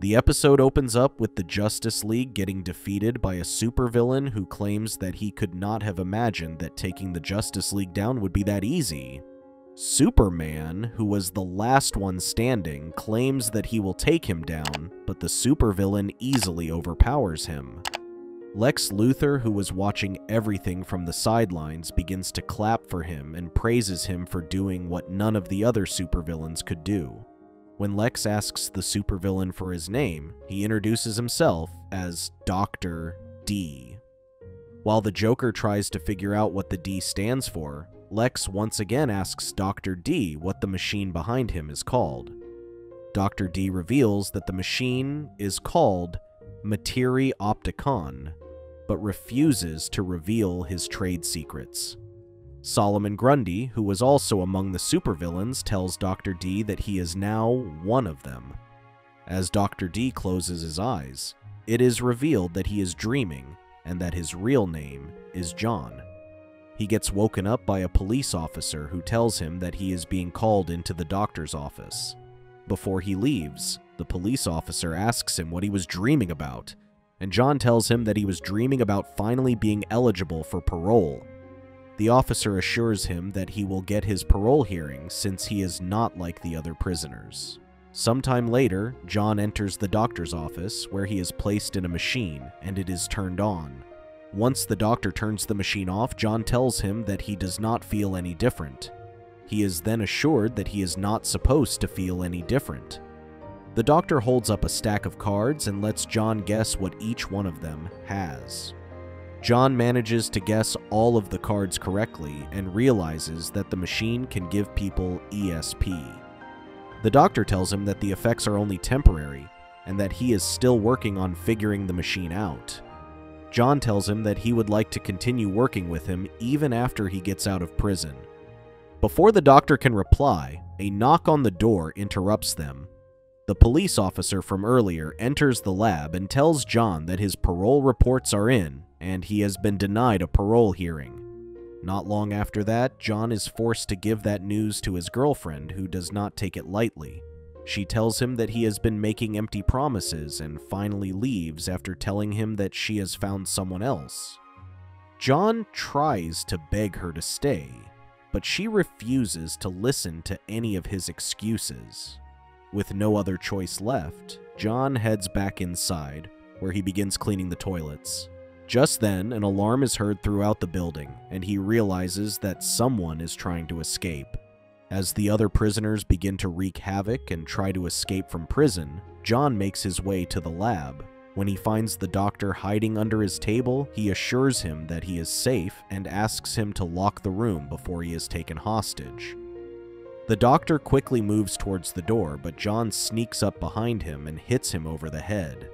The episode opens up with the Justice League getting defeated by a supervillain who claims that he could not have imagined that taking the Justice League down would be that easy. Superman, who was the last one standing, claims that he will take him down, but the supervillain easily overpowers him. Lex Luthor, who was watching everything from the sidelines, begins to clap for him and praises him for doing what none of the other supervillains could do. When Lex asks the supervillain for his name, he introduces himself as Dr. D. While the Joker tries to figure out what the D stands for, Lex once again asks Dr. D what the machine behind him is called. Dr. D reveals that the machine is called Materi Opticon, but refuses to reveal his trade secrets. Solomon Grundy, who was also among the supervillains, tells Dr. D that he is now one of them. As Dr. D closes his eyes, it is revealed that he is dreaming and that his real name is John. He gets woken up by a police officer who tells him that he is being called into the doctor's office. Before he leaves, the police officer asks him what he was dreaming about, and John tells him that he was dreaming about finally being eligible for parole. The officer assures him that he will get his parole hearing since he is not like the other prisoners. Sometime later, John enters the doctor's office where he is placed in a machine and it is turned on. Once the doctor turns the machine off, John tells him that he does not feel any different. He is then assured that he is not supposed to feel any different. The doctor holds up a stack of cards and lets John guess what each one of them has. John manages to guess all of the cards correctly and realizes that the machine can give people ESP. The doctor tells him that the effects are only temporary and that he is still working on figuring the machine out. John tells him that he would like to continue working with him even after he gets out of prison. Before the doctor can reply, a knock on the door interrupts them. The police officer from earlier enters the lab and tells John that his parole reports are in and he has been denied a parole hearing. Not long after that, John is forced to give that news to his girlfriend, who does not take it lightly. She tells him that he has been making empty promises and finally leaves after telling him that she has found someone else. John tries to beg her to stay, but she refuses to listen to any of his excuses. With no other choice left, John heads back inside, where he begins cleaning the toilets. Just then, an alarm is heard throughout the building, and he realizes that someone is trying to escape. As the other prisoners begin to wreak havoc and try to escape from prison, John makes his way to the lab. When he finds the doctor hiding under his table, he assures him that he is safe and asks him to lock the room before he is taken hostage. The doctor quickly moves towards the door, but John sneaks up behind him and hits him over the head.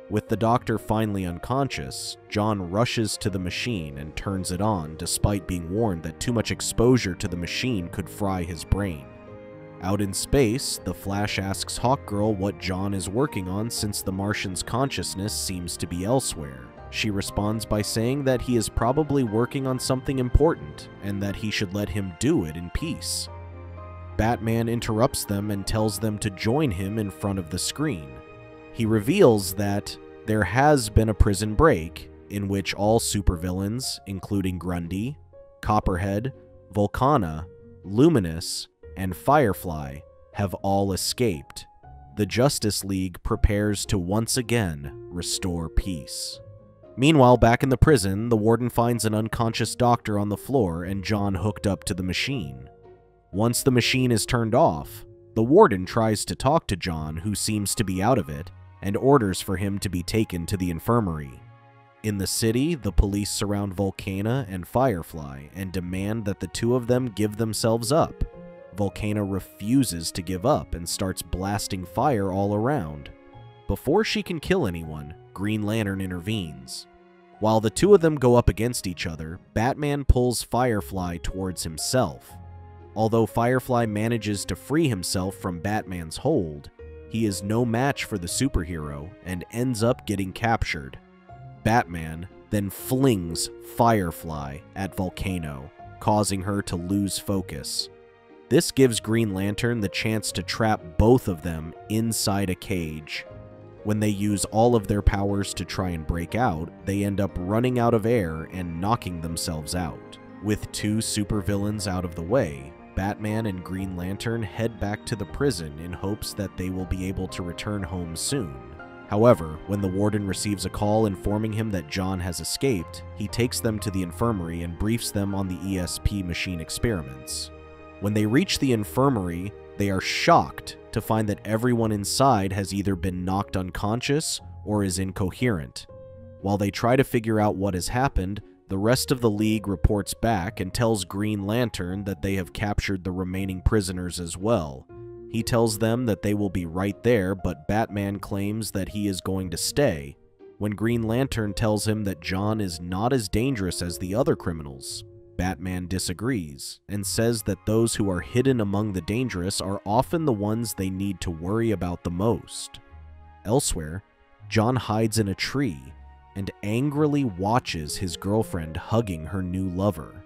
With the doctor finally unconscious, John rushes to the machine and turns it on, despite being warned that too much exposure to the machine could fry his brain. Out in space, the Flash asks Hawkgirl what John is working on since the Martian's consciousness seems to be elsewhere. She responds by saying that he is probably working on something important and that he should let him do it in peace. Batman interrupts them and tells them to join him in front of the screen. He reveals that there has been a prison break in which all supervillains, including Grundy, Copperhead, Volcana, Luminous, and Firefly, have all escaped. The Justice League prepares to once again restore peace. Meanwhile, back in the prison, the warden finds an unconscious doctor on the floor and John hooked up to the machine. Once the machine is turned off, the warden tries to talk to John, who seems to be out of it, and orders for him to be taken to the infirmary. In the city, the police surround Volcana and Firefly and demand that the two of them give themselves up. Volcana refuses to give up and starts blasting fire all around. Before she can kill anyone, Green Lantern intervenes. While the two of them go up against each other, Batman pulls Firefly towards himself. Although Firefly manages to free himself from Batman's hold, he is no match for the superhero and ends up getting captured. Batman then flings Firefly at Volcano, causing her to lose focus. This gives Green Lantern the chance to trap both of them inside a cage. When they use all of their powers to try and break out, they end up running out of air and knocking themselves out. With two supervillains out of the way, Batman and Green Lantern head back to the prison in hopes that they will be able to return home soon. However, when the warden receives a call informing him that John has escaped, he takes them to the infirmary and briefs them on the ESP machine experiments. When they reach the infirmary, they are shocked to find that everyone inside has either been knocked unconscious or is incoherent. While they try to figure out what has happened, the rest of the League reports back and tells Green Lantern that they have captured the remaining prisoners as well. He tells them that they will be right there, but Batman claims that he is going to stay, when Green Lantern tells him that John is not as dangerous as the other criminals. Batman disagrees, and says that those who are hidden among the dangerous are often the ones they need to worry about the most. Elsewhere, John hides in a tree, and angrily watches his girlfriend hugging her new lover.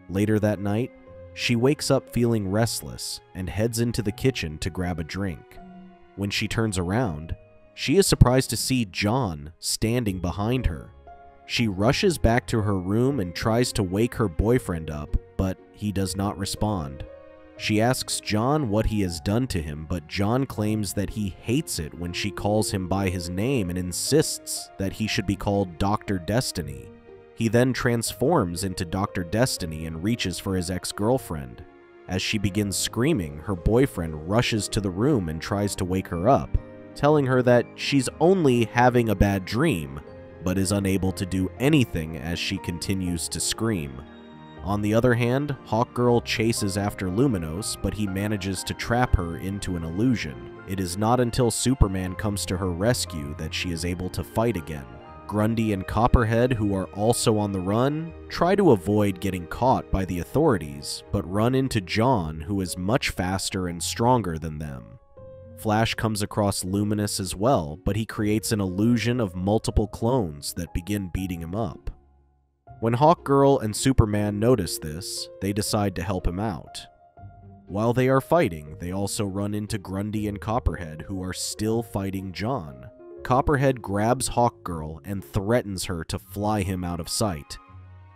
Later that night, she wakes up feeling restless, and heads into the kitchen to grab a drink. When she turns around, she is surprised to see John standing behind her. She rushes back to her room and tries to wake her boyfriend up, but he does not respond. She asks John what he has done to him, but John claims that he hates it when she calls him by his name and insists that he should be called Dr. Destiny. He then transforms into Dr. Destiny and reaches for his ex-girlfriend. As she begins screaming, her boyfriend rushes to the room and tries to wake her up, telling her that she's only having a bad dream, but is unable to do anything as she continues to scream. On the other hand, Hawkgirl chases after Luminos, but he manages to trap her into an illusion. It is not until Superman comes to her rescue that she is able to fight again. Grundy and Copperhead, who are also on the run, try to avoid getting caught by the authorities, but run into John, who is much faster and stronger than them. Flash comes across Luminous as well, but he creates an illusion of multiple clones that begin beating him up. When Hawkgirl and Superman notice this, they decide to help him out. While they are fighting, they also run into Grundy and Copperhead, who are still fighting John. Copperhead grabs Hawkgirl and threatens her to fly him out of sight.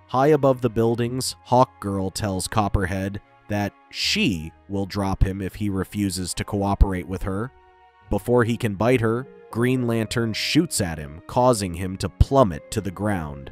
High above the buildings, Hawkgirl tells Copperhead that she will drop him if he refuses to cooperate with her. Before he can bite her, Green Lantern shoots at him, causing him to plummet to the ground.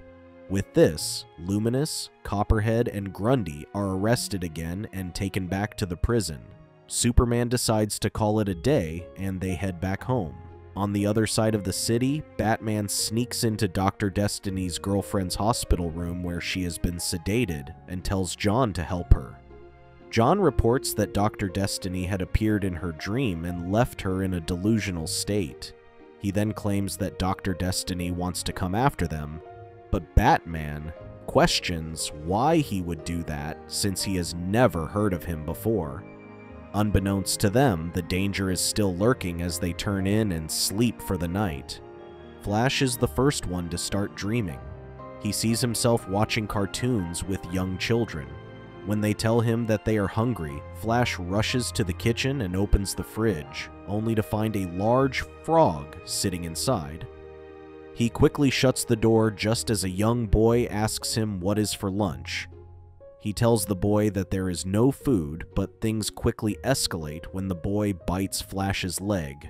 With this, Luminous, Copperhead, and Grundy are arrested again and taken back to the prison. Superman decides to call it a day, and they head back home. On the other side of the city, Batman sneaks into Dr. Destiny's girlfriend's hospital room where she has been sedated and tells John to help her. John reports that Dr. Destiny had appeared in her dream and left her in a delusional state. He then claims that Dr. Destiny wants to come after them, but Batman questions why he would do that since he has never heard of him before. Unbeknownst to them, the danger is still lurking as they turn in and sleep for the night. Flash is the first one to start dreaming. He sees himself watching cartoons with young children. When they tell him that they are hungry, Flash rushes to the kitchen and opens the fridge, only to find a large frog sitting inside. He quickly shuts the door just as a young boy asks him what is for lunch. He tells the boy that there is no food, but things quickly escalate when the boy bites Flash's leg.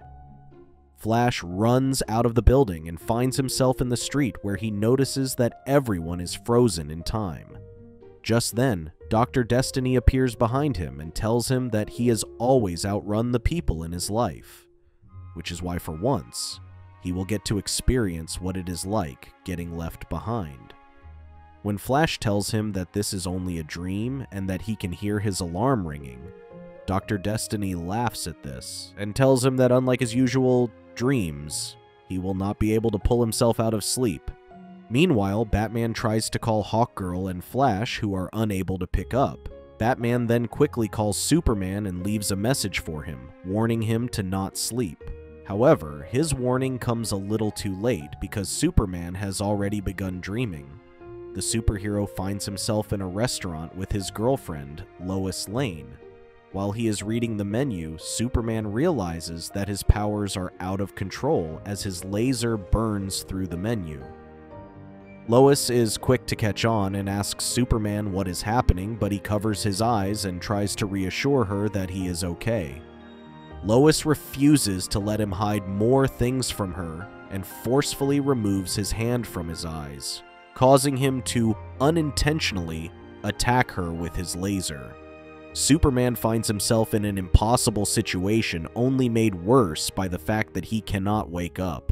Flash runs out of the building and finds himself in the street where he notices that everyone is frozen in time. Just then, Dr. Destiny appears behind him and tells him that he has always outrun the people in his life, which is why for once, he will get to experience what it is like getting left behind. When Flash tells him that this is only a dream and that he can hear his alarm ringing, Dr. Destiny laughs at this and tells him that unlike his usual dreams, he will not be able to pull himself out of sleep. Meanwhile, Batman tries to call Hawkgirl and Flash, who are unable to pick up. Batman then quickly calls Superman and leaves a message for him, warning him to not sleep. However, his warning comes a little too late because Superman has already begun dreaming. The superhero finds himself in a restaurant with his girlfriend, Lois Lane. While he is reading the menu, Superman realizes that his powers are out of control as his laser burns through the menu. Lois is quick to catch on and asks Superman what is happening, but he covers his eyes and tries to reassure her that he is okay. Lois refuses to let him hide more things from her and forcefully removes his hand from his eyes, causing him to unintentionally attack her with his laser. Superman finds himself in an impossible situation only made worse by the fact that he cannot wake up.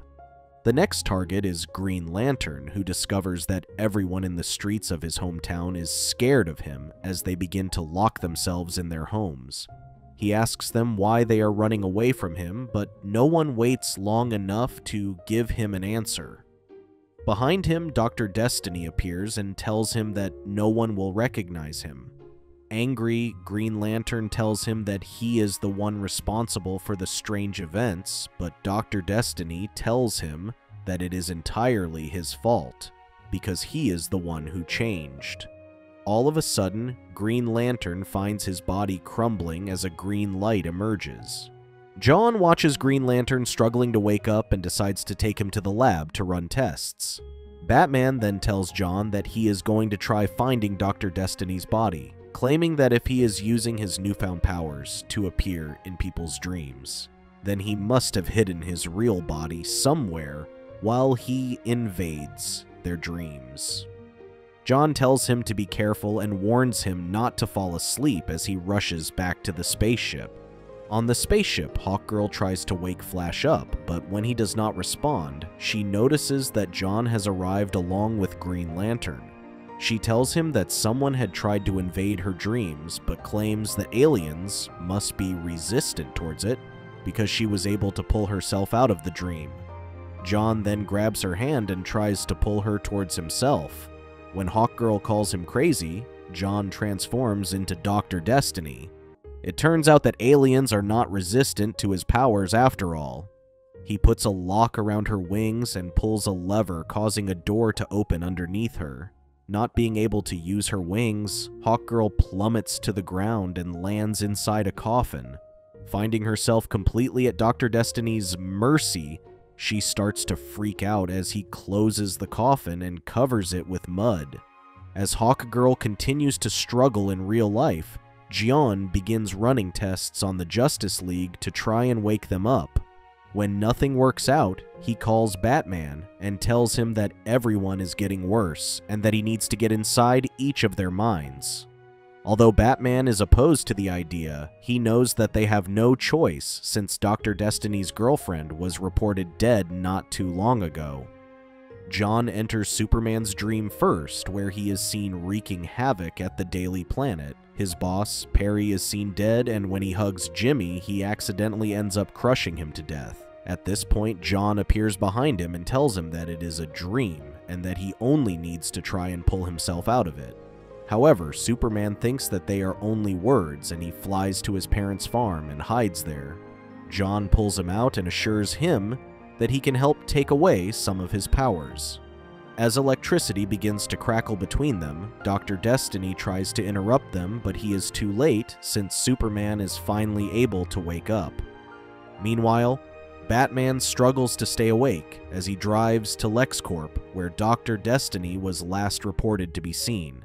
The next target is Green Lantern, who discovers that everyone in the streets of his hometown is scared of him as they begin to lock themselves in their homes. He asks them why they are running away from him, but no one waits long enough to give him an answer. Behind him, Dr. Destiny appears and tells him that no one will recognize him. Angry, Green Lantern tells him that he is the one responsible for the strange events, but Dr. Destiny tells him that it is entirely his fault, because he is the one who changed. All of a sudden, Green Lantern finds his body crumbling as a green light emerges. John watches Green Lantern struggling to wake up and decides to take him to the lab to run tests. Batman then tells John that he is going to try finding Dr. Destiny's body, claiming that if he is using his newfound powers to appear in people's dreams, then he must have hidden his real body somewhere while he invades their dreams. John tells him to be careful and warns him not to fall asleep as he rushes back to the spaceship. On the spaceship, Hawkgirl tries to wake Flash up, but when he does not respond, she notices that John has arrived along with Green Lantern. She tells him that someone had tried to invade her dreams, but claims the aliens must be resistant towards it because she was able to pull herself out of the dream. John then grabs her hand and tries to pull her towards himself. When Hawkgirl calls him crazy, John transforms into Dr. Destiny. It turns out that aliens are not resistant to his powers after all. He puts a lock around her wings and pulls a lever, causing a door to open underneath her. Not being able to use her wings, Hawkgirl plummets to the ground and lands inside a coffin. Finding herself completely at Dr. Destiny's mercy, she starts to freak out as he closes the coffin and covers it with mud. As Hawkgirl continues to struggle in real life, Gian begins running tests on the Justice League to try and wake them up. When nothing works out, he calls Batman and tells him that everyone is getting worse and that he needs to get inside each of their minds. Although Batman is opposed to the idea, he knows that they have no choice since Dr. Destiny's girlfriend was reported dead not too long ago. John enters Superman's dream first, where he is seen wreaking havoc at the Daily Planet. His boss, Perry, is seen dead, and when he hugs Jimmy, he accidentally ends up crushing him to death. At this point, John appears behind him and tells him that it is a dream, and that he only needs to try and pull himself out of it. However, Superman thinks that they are only words, and he flies to his parents' farm and hides there. John pulls him out and assures him that he can help take away some of his powers. As electricity begins to crackle between them, Dr. Destiny tries to interrupt them, but he is too late since Superman is finally able to wake up. Meanwhile, Batman struggles to stay awake as he drives to LexCorp, where Dr. Destiny was last reported to be seen.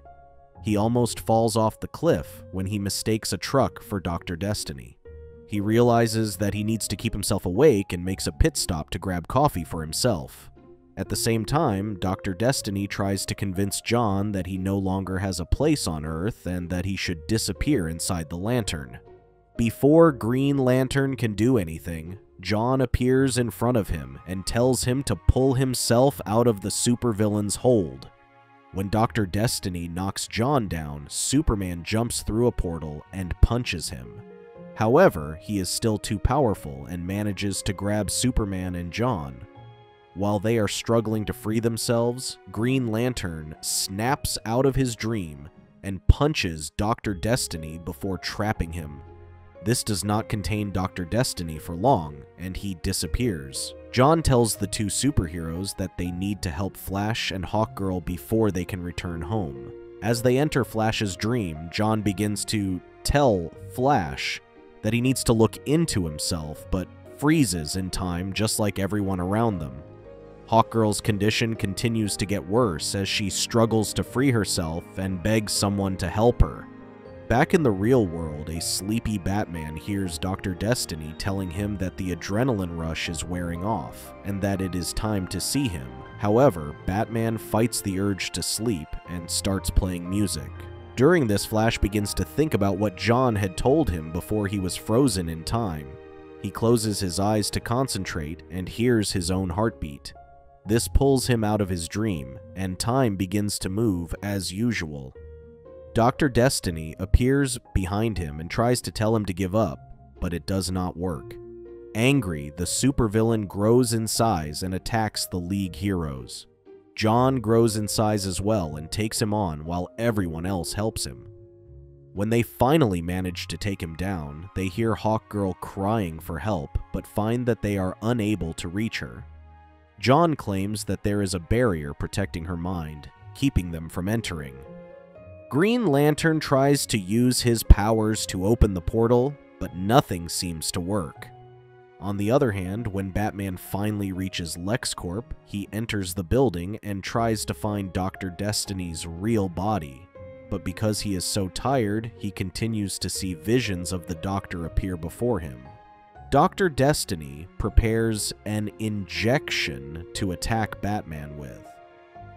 He almost falls off the cliff when he mistakes a truck for Dr. Destiny. He realizes that he needs to keep himself awake and makes a pit stop to grab coffee for himself. At the same time, Dr. Destiny tries to convince John that he no longer has a place on Earth and that he should disappear inside the lantern. Before Green Lantern can do anything, John appears in front of him and tells him to pull himself out of the supervillain's hold. When Dr. Destiny knocks John down, Superman jumps through a portal and punches him. However, he is still too powerful and manages to grab Superman and John. While they are struggling to free themselves, Green Lantern snaps out of his dream and punches Dr. Destiny before trapping him. This does not contain Dr. Destiny for long, and he disappears. John tells the two superheroes that they need to help Flash and Hawkgirl before they can return home. As they enter Flash's dream, John begins to tell Flash that he needs to look into himself, but freezes in time just like everyone around them. Hawkgirl's condition continues to get worse as she struggles to free herself and begs someone to help her. Back in the real world, a sleepy Batman hears Dr. Destiny telling him that the adrenaline rush is wearing off, and that it is time to see him. However, Batman fights the urge to sleep and starts playing music. During this, Flash begins to think about what John had told him before he was frozen in time. He closes his eyes to concentrate and hears his own heartbeat. This pulls him out of his dream, and time begins to move as usual. Dr. Destiny appears behind him and tries to tell him to give up, but it does not work. Angry, the supervillain grows in size and attacks the League heroes. John grows in size as well and takes him on while everyone else helps him. When they finally manage to take him down, they hear Hawkgirl crying for help, but find that they are unable to reach her. John claims that there is a barrier protecting her mind, keeping them from entering. Green Lantern tries to use his powers to open the portal, but nothing seems to work. On the other hand, when Batman finally reaches LexCorp, he enters the building and tries to find Dr. Destiny's real body. But because he is so tired, he continues to see visions of the Doctor appear before him. Dr. Destiny prepares an injection to attack Batman with.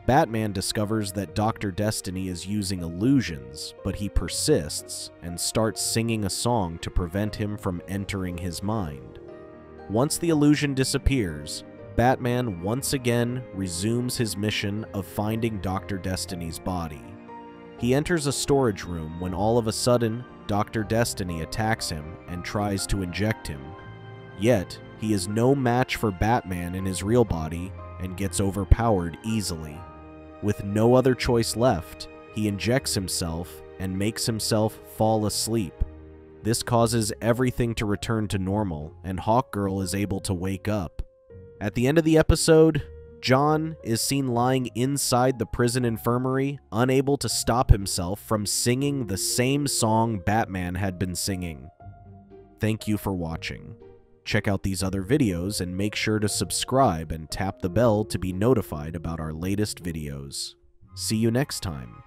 Batman discovers that Dr. Destiny is using illusions, but he persists and starts singing a song to prevent him from entering his mind. Once the illusion disappears, Batman once again resumes his mission of finding Dr. Destiny's body. He enters a storage room when all of a sudden, Dr. Destiny attacks him and tries to inject him. Yet, he is no match for Batman in his real body and gets overpowered easily. With no other choice left, he injects himself and makes himself fall asleep. This causes everything to return to normal, and Hawkgirl is able to wake up. At the end of the episode, John is seen lying inside the prison infirmary, unable to stop himself from singing the same song Batman had been singing. Thank you for watching. Check out these other videos and make sure to subscribe and tap the bell to be notified about our latest videos. See you next time.